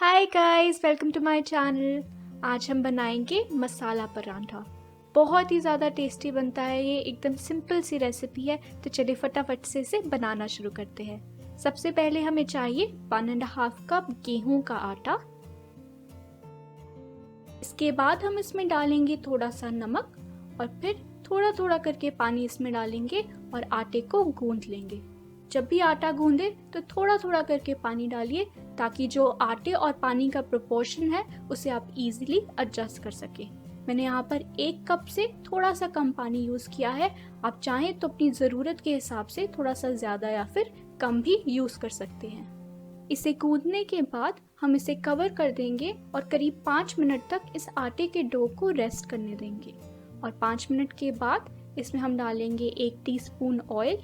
Hi guys, welcome to my channel. आज हम बनाएंगे मसाला परांठा। बहुत ही ज़्यादा टेस्टी बनता है ये, एकदम सिंपल सी रेसिपी है। तो चलिए फटाफट से इसे बनाना शुरू करते हैं। सबसे पहले हमें चाहिए 1.5 कप गेहूं का आटा। इसके बाद हम इसमें डालेंगे थोड़ा सा नमक और फिर थोड़ा थोड़ा करके पानी इसमें डालेंगे और आटे को गूंथ लेंगे। जब भी आटा गूंदे तो थोड़ा थोड़ा करके पानी डालिए ताकि जो आटे और पानी का प्रोपोर्शन है उसे आप इजीली एडजस्ट कर सके। मैंने यहाँ पर 1 कप से थोड़ा सा कम पानी यूज़ किया है। आप चाहें तो अपनी ज़रूरत के हिसाब से थोड़ा सा ज़्यादा या फिर कम भी यूज़ कर सकते हैं। इसे गूंदने के बाद हम इसे कवर कर देंगे और करीब 5 मिनट तक इस आटे के डो को रेस्ट करने देंगे। और 5 मिनट के बाद इसमें हम डालेंगे 1 टीस्पून ऑयल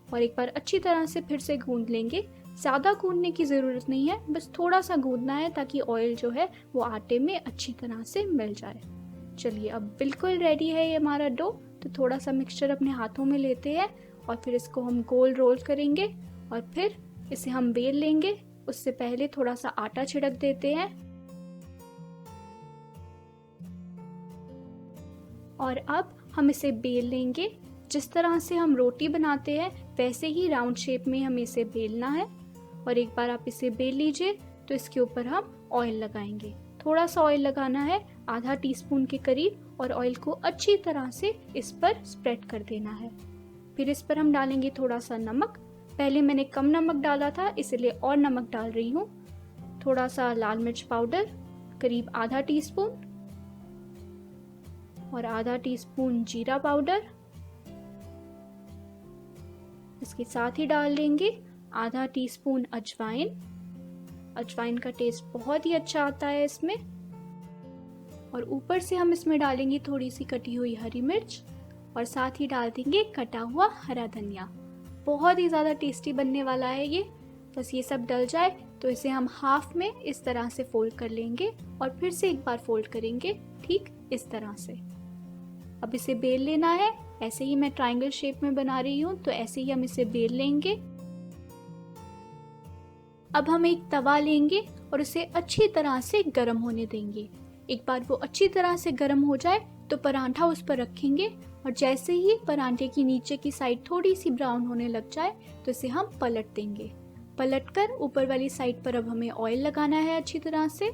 और एक बार अच्छी तरह से फिर से गूंद लेंगे। ज़्यादा गूंदने की ज़रूरत नहीं है, बस थोड़ा सा गूंदना है ताकि ऑयल जो है वो आटे में अच्छी तरह से मिल जाए। चलिए अब बिल्कुल रेडी है ये हमारा डो। तो थोड़ा सा मिक्सचर अपने हाथों में लेते हैं और फिर इसको हम गोल रोल करेंगे और फिर इसे हम बेल लेंगे। उससे पहले थोड़ा सा आटा छिड़क देते हैं और अब हम इसे बेल लेंगे। जिस तरह से हम रोटी बनाते हैं वैसे ही राउंड शेप में हमें इसे बेलना है। और एक बार आप इसे बेल लीजिए तो इसके ऊपर हम ऑयल लगाएंगे। थोड़ा सा ऑयल लगाना है, आधा टीस्पून के करीब, और ऑयल को अच्छी तरह से इस पर स्प्रेड कर देना है। फिर इस पर हम डालेंगे थोड़ा सा नमक। पहले मैंने कम नमक डाला था इसलिए और नमक डाल रही हूँ। थोड़ा सा लाल मिर्च पाउडर करीब आधा टीस्पून और आधा टीस्पून जीरा पाउडर। इसके साथ ही डाल देंगे आधा टीस्पून अजवाइन। अजवाइन का टेस्ट बहुत ही अच्छा आता है इसमें। और ऊपर से हम इसमें डालेंगे थोड़ी सी कटी हुई हरी मिर्च और साथ ही डाल देंगे कटा हुआ हरा धनिया। बहुत ही ज़्यादा टेस्टी बनने वाला है ये। बस ये सब डल जाए तो इसे हम हाफ में इस तरह से फोल्ड कर लेंगे और फिर से एक बार फोल्ड करेंगे, ठीक इस तरह से। अब इसे बेल लेना है। ऐसे ही मैं ट्रायंगल शेप में बना रही हूँ, तो ऐसे ही हम इसे बेल लेंगे। अब हम एक तवा लेंगे और उसे अच्छी तरह से गर्म होने देंगे। एक बार वो अच्छी तरह से गर्म हो जाए तो परांठा उस पर रखेंगे और जैसे ही परांठे की नीचे की साइड थोड़ी सी ब्राउन होने लग जाए तो इसे हम पलट देंगे। पलटकर ऊपर वाली साइड पर अब हमें ऑयल लगाना है अच्छी तरह से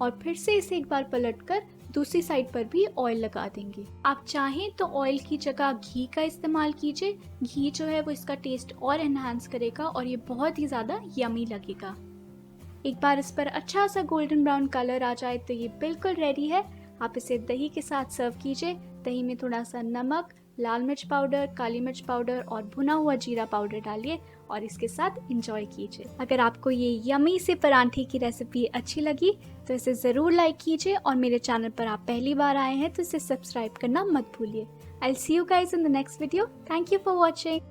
और फिर से इसे एक बार पलटकर दूसरी साइड पर भी ऑयल लगा देंगे। आप चाहें तो ऑयल की जगह घी का इस्तेमाल कीजिए। घी जो है वो इसका टेस्ट और एनहांस करेगा और ये बहुत ही ज़्यादा यमी लगेगा। एक बार इस पर अच्छा सा गोल्डन ब्राउन कलर आ जाए तो ये बिल्कुल रेडी है। आप इसे दही के साथ सर्व कीजिए। दही में थोड़ा सा नमक, लाल मिर्च पाउडर, काली मिर्च पाउडर और भुना हुआ जीरा पाउडर डालिए और इसके साथ एंजॉय कीजिए। अगर आपको ये यमी से परांठे की रेसिपी अच्छी लगी तो इसे ज़रूर लाइक कीजिए और मेरे चैनल पर आप पहली बार आए हैं तो इसे सब्सक्राइब करना मत भूलिए। I will see you guys in the next video. Thank you for watching.